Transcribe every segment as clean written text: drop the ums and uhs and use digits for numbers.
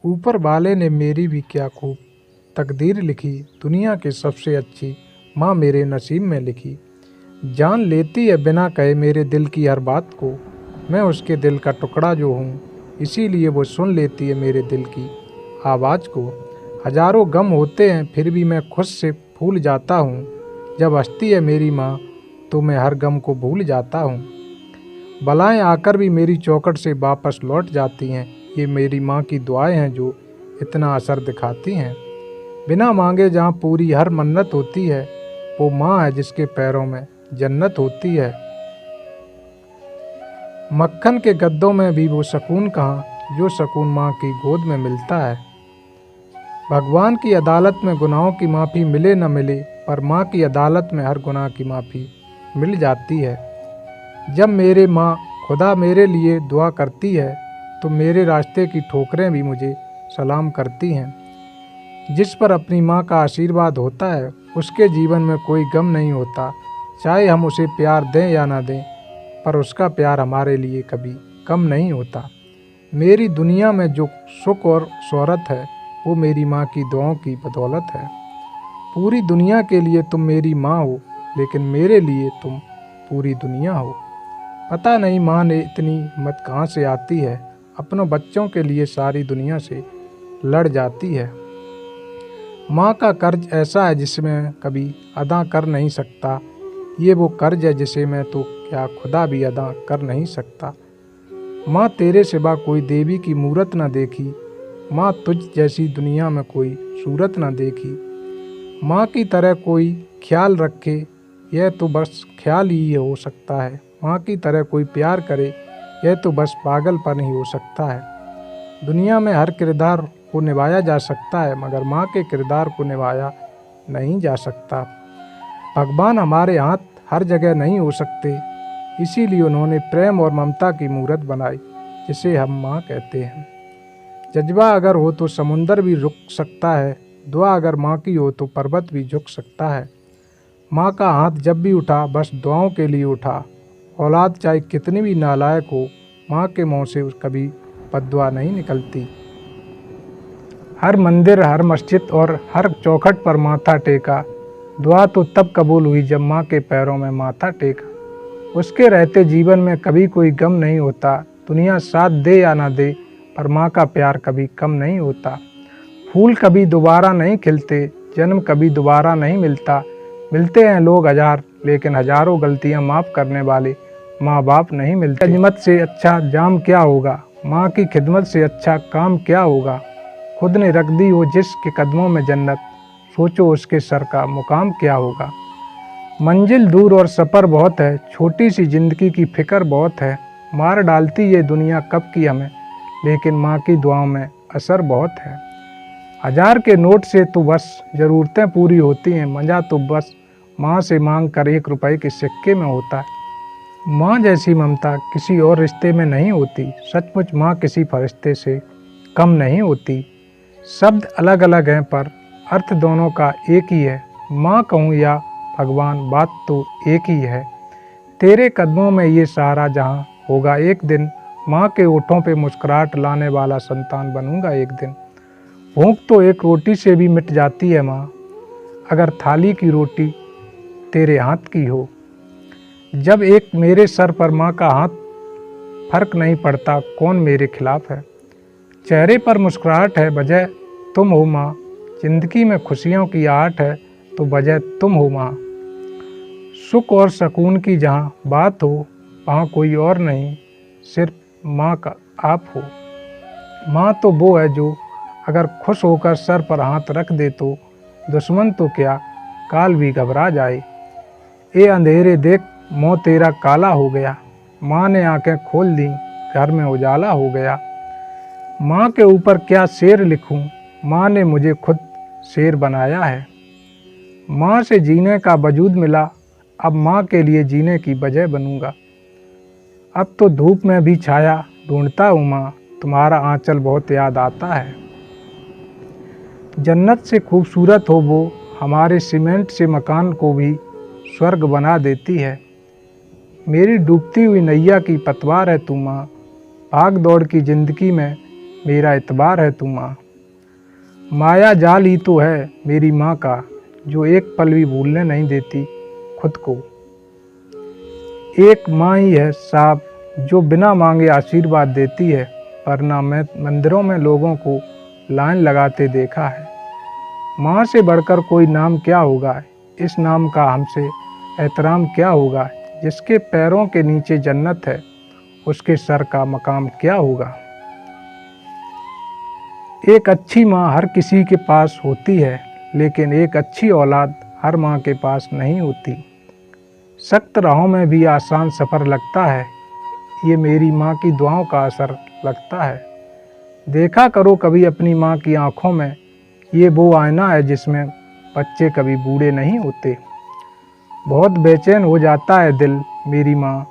ऊपर वाले ने मेरी भी क्या खूब तकदीर लिखी, दुनिया की सबसे अच्छी माँ मेरे नसीब में लिखी। जान लेती है बिना कहे मेरे दिल की हर बात को, मैं उसके दिल का टुकड़ा जो हूँ, इसीलिए वो सुन लेती है मेरे दिल की आवाज़ को। हजारों गम होते हैं फिर भी मैं खुद से भूल जाता हूँ, जब हंसती है मेरी माँ तो मैं हर गम को भूल जाता हूँ। बलाएं आकर भी मेरी चौखट से वापस लौट जाती हैं, ये मेरी माँ की दुआएं हैं जो इतना असर दिखाती हैं। बिना मांगे जहाँ पूरी हर मन्नत होती है, वो माँ है जिसके पैरों में जन्नत होती है। मक्खन के गद्दों में भी वो सुकून कहाँ, जो सुकून माँ की गोद में मिलता है। भगवान की अदालत में गुनाहों की माफ़ी मिले न मिले, पर माँ की अदालत में हर गुनाह की माफ़ी मिल जाती है। जब मेरे माँ खुदा मेरे लिए दुआ करती है, तो मेरे रास्ते की ठोकरें भी मुझे सलाम करती हैं। जिस पर अपनी माँ का आशीर्वाद होता है, उसके जीवन में कोई गम नहीं होता। चाहे हम उसे प्यार दें या ना दें, पर उसका प्यार हमारे लिए कभी कम नहीं होता। मेरी दुनिया में जो सुख और शोहरत है, वो मेरी माँ की दुआओं की बदौलत है। पूरी दुनिया के लिए तुम मेरी माँ हो, लेकिन मेरे लिए तुम पूरी दुनिया हो। पता नहीं माँ ने इतनी हिम्मत कहाँ से आती है, अपनों बच्चों के लिए सारी दुनिया से लड़ जाती है। माँ का कर्ज ऐसा है जिसे मैं कभी अदा कर नहीं सकता, ये वो कर्ज है जिसे मैं तो क्या खुदा भी अदा कर नहीं सकता। माँ तेरे सिवा कोई देवी की मूरत न देखी, माँ तुझ जैसी दुनिया में कोई सूरत न देखी। माँ की तरह कोई ख्याल रखे, यह तो बस ख्याल ही हो सकता है। माँ की तरह कोई प्यार करे, यह तो बस पागलपन ही हो सकता है। दुनिया में हर किरदार को निभाया जा सकता है, मगर माँ के किरदार को निभाया नहीं जा सकता। भगवान हमारे हाथ हर जगह नहीं हो सकते, इसीलिए उन्होंने प्रेम और ममता की मूरत बनाई, जिसे हम माँ कहते हैं। जज्बा अगर हो तो समुंदर भी रुक सकता है, दुआ अगर माँ की हो तो पर्वत भी झुक सकता है। माँ का हाथ जब भी उठा बस दुआओं के लिए उठा। औलाद चाहे कितनी भी नालायक हो, माँ के मुँह से कभी बद्दुआ नहीं निकलती। हर मंदिर, हर मस्जिद और हर चौखट पर माथा टेका, दुआ तो तब कबूल हुई जब माँ के पैरों में माथा टेका। उसके रहते जीवन में कभी कोई गम नहीं होता, दुनिया साथ दे या ना दे, पर माँ का प्यार कभी कम नहीं होता। फूल कभी दोबारा नहीं खिलते, जन्म कभी दोबारा नहीं मिलता। मिलते हैं लोग हजार, लेकिन हजारों गलतियाँ माफ़ करने वाले माँ बाप नहीं मिलते। खिदमत से अच्छा जाम क्या होगा, माँ की खिदमत से अच्छा काम क्या होगा। खुद ने रख दी हो जिसके कदमों में जन्नत, सोचो उसके सर का मुकाम क्या होगा। मंजिल दूर और सफ़र बहुत है, छोटी सी ज़िंदगी की फ़िक्र बहुत है। मार डालती ये दुनिया कब की हमें, लेकिन माँ की दुआओं में असर बहुत है। हजार के नोट से तो बस ज़रूरतें पूरी होती हैं, मज़ा तो बस माँ से मांग कर 1 रुपए के सिक्के में होता है। माँ जैसी ममता किसी और रिश्ते में नहीं होती, सचमुच माँ किसी फरिश्ते से कम नहीं होती। शब्द अलग अलग हैं पर अर्थ दोनों का एक ही है। माँ कहूँ या भगवान, बात तो एक ही है। तेरे कदमों में ये सारा जहाँ होगा एक दिन, माँ के ओठों पे मुस्कुराहट लाने वाला संतान बनूंगा एक दिन। भूख तो एक रोटी से भी मिट जाती है माँ, अगर थाली की रोटी तेरे हाथ की हो। जब एक मेरे सर पर माँ का हाथ, फर्क नहीं पड़ता कौन मेरे खिलाफ है। चेहरे पर मुस्कुराहट है, वजह तुम हो माँ। जिंदगी में खुशियों की आहट है, तो वजह तुम हो माँ। सुख और सुकून की जहाँ बात हो, वहाँ कोई और नहीं, सिर्फ माँ का आप हो। माँ तो वो है जो अगर खुश होकर सर पर हाथ रख दे तो दुश्मन तो क्या काल भी घबरा जाए। ए अंधेरे देख मुँह तेरा काला हो गया, माँ ने आंखें खोल दी, घर में उजाला हो गया। माँ के ऊपर क्या शेर लिखूं, माँ ने मुझे खुद शेर बनाया है। माँ से जीने का वजूद मिला, अब माँ के लिए जीने की वजह बनूंगा। अब तो धूप में भी छाया ढूंढता हूँ माँ, तुम्हारा आंचल बहुत याद आता है। जन्नत से खूबसूरत हो वो, हमारे सीमेंट से मकान को भी स्वर्ग बना देती है। मेरी डूबती हुई नैया की पतवार है तू माँ, भाग दौड़ की ज़िंदगी में मेरा एतबार है तू माँ। माया जाल ही तो है मेरी माँ का, जो एक पल भी भूलने नहीं देती खुद को। एक माँ ही है साहब जो बिना मांगे आशीर्वाद देती है, वरना मैं मंदिरों में लोगों को लाइन लगाते देखा है। माँ से बढ़कर कोई नाम क्या होगा, इस नाम का हमसे एहतराम क्या होगा। जिसके पैरों के नीचे जन्नत है, उसके सर का मकाम क्या होगा। एक अच्छी माँ हर किसी के पास होती है, लेकिन एक अच्छी औलाद हर माँ के पास नहीं होती। सख्त राहों में भी आसान सफ़र लगता है, ये मेरी माँ की दुआओं का असर लगता है। देखा करो कभी अपनी माँ की आंखों में, ये वो आईना है जिसमें बच्चे कभी बूढ़े नहीं होते। बहुत बेचैन हो जाता है दिल मेरी माँ,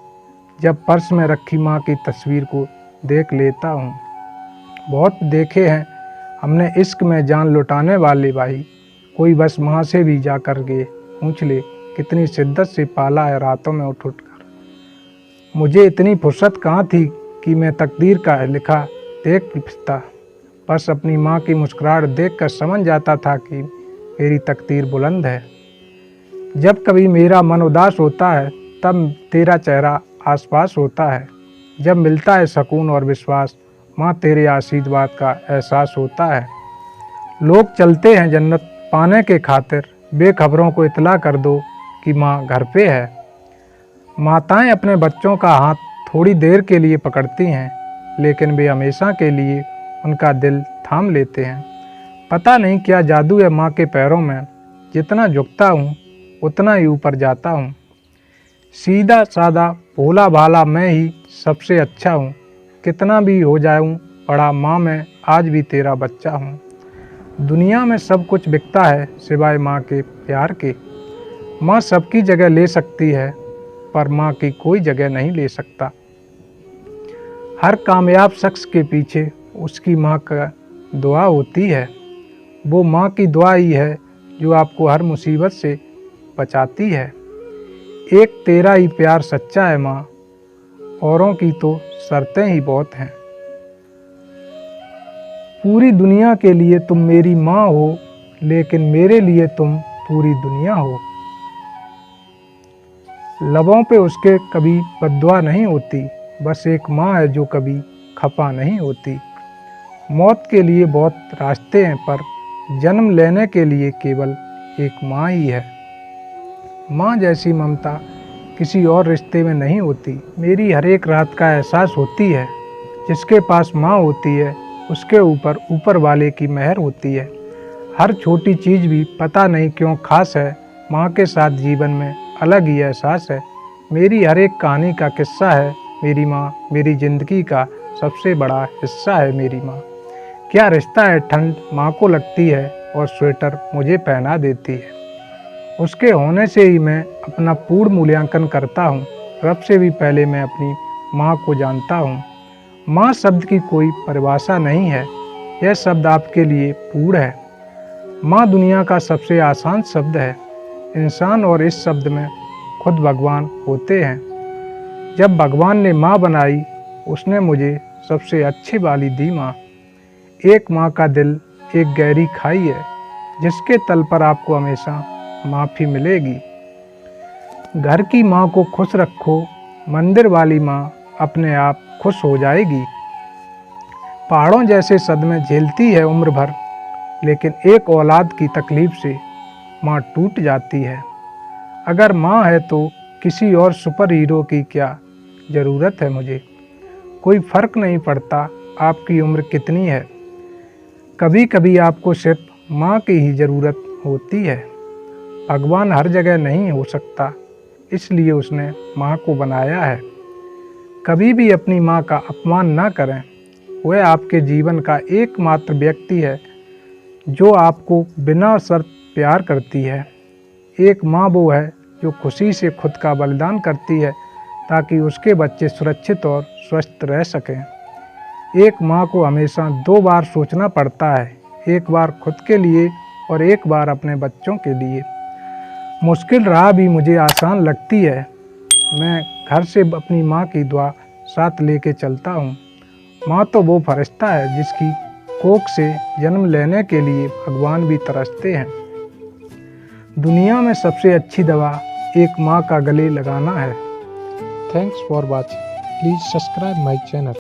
जब पर्स में रखी माँ की तस्वीर को देख लेता हूँ। बहुत देखे हैं हमने इश्क में जान लुटाने वाले भाई, कोई बस माँ से भी जा कर के पूछ ले, कितनी शिद्दत से पाला है रातों में उठ उठ कर। मुझे इतनी फुर्सत कहाँ थी कि मैं तकदीर का लिखा देख पिसता। बस अपनी माँ की मुस्कुराहट देखकर समझ जाता था कि मेरी तकदीर बुलंद है। जब कभी मेरा मन उदास होता है, तब तेरा चेहरा आसपास होता है। जब मिलता है सुकून और विश्वास, माँ तेरे आशीर्वाद का एहसास होता है। लोग चलते हैं जन्नत पाने के खातिर, बेखबरों को इतला कर दो कि माँ घर पे है। माताएं अपने बच्चों का हाथ थोड़ी देर के लिए पकड़ती हैं, लेकिन वे हमेशा के लिए उनका दिल थाम लेते हैं। पता नहीं क्या जादू है माँ के पैरों में, जितना झुकता हूँ उतना ही ऊपर जाता हूँ। सीधा सादा भोला भाला मैं ही सबसे अच्छा हूँ, कितना भी हो जाऊँ बड़ा माँ मैं आज भी तेरा बच्चा हूँ। दुनिया में सब कुछ बिकता है सिवाय माँ के प्यार के। माँ सबकी जगह ले सकती है, पर माँ की कोई जगह नहीं ले सकता। हर कामयाब शख्स के पीछे उसकी माँ का दुआ होती है। वो माँ की दुआ ही है जो आपको हर मुसीबत से बचाती है। एक तेरा ही प्यार सच्चा है माँ, औरों की तो शर्तें ही बहुत हैं। पूरी दुनिया के लिए तुम मेरी माँ हो, लेकिन मेरे लिए तुम पूरी दुनिया हो। लबों पे उसके कभी बद्दुआ नहीं होती, बस एक माँ है जो कभी खफा नहीं होती। मौत के लिए बहुत रास्ते हैं, पर जन्म लेने के लिए केवल एक माँ ही है। माँ जैसी ममता किसी और रिश्ते में नहीं होती। मेरी हर एक रात का एहसास होती है, जिसके पास माँ होती है उसके ऊपर ऊपर वाले की मेहर होती है। हर छोटी चीज़ भी पता नहीं क्यों खास है, माँ के साथ जीवन में अलग ही एहसास है। मेरी हर एक कहानी का किस्सा है मेरी माँ, मेरी ज़िंदगी का सबसे बड़ा हिस्सा है मेरी माँ। क्या रिश्ता है, ठंड माँ को लगती है और स्वेटर मुझे पहना देती है। उसके होने से ही मैं अपना पूर्ण मूल्यांकन करता हूँ। रब से भी पहले मैं अपनी माँ को जानता हूँ। माँ शब्द की कोई परिभाषा नहीं है, यह शब्द आपके लिए पूर्ण है। माँ दुनिया का सबसे आसान शब्द है इंसान, और इस शब्द में खुद भगवान होते हैं। जब भगवान ने माँ बनाई, उसने मुझे सबसे अच्छी वाली दी माँ। एक माँ का दिल एक गहरी खाई है, जिसके तल पर आपको हमेशा माफ़ी मिलेगी। घर की माँ को खुश रखो, मंदिर वाली माँ अपने आप खुश हो जाएगी। पहाड़ों जैसे सदमे झेलती है उम्र भर, लेकिन एक औलाद की तकलीफ से माँ टूट जाती है। अगर माँ है तो किसी और सुपर हीरो की क्या ज़रूरत है मुझे। कोई फ़र्क नहीं पड़ता आपकी उम्र कितनी है, कभी कभी आपको सिर्फ माँ की ही ज़रूरत होती है। भगवान हर जगह नहीं हो सकता, इसलिए उसने माँ को बनाया है। कभी भी अपनी माँ का अपमान ना करें, वह आपके जीवन का एकमात्र व्यक्ति है जो आपको बिना शर्त प्यार करती है। एक माँ वो है जो खुशी से खुद का बलिदान करती है ताकि उसके बच्चे सुरक्षित और स्वस्थ रह सकें। एक माँ को हमेशा 2 बार सोचना पड़ता है, एक बार खुद के लिए और एक बार अपने बच्चों के लिए। मुश्किल राह भी मुझे आसान लगती है। मैं घर से अपनी माँ की दुआ साथ लेके चलता हूँ। माँ तो वो फरिश्ता है जिसकी कोख से जन्म लेने के लिए भगवान भी तरसते हैं। दुनिया में सबसे अच्छी दवा एक माँ का गले लगाना है। Thanks for watching. Please subscribe my channel.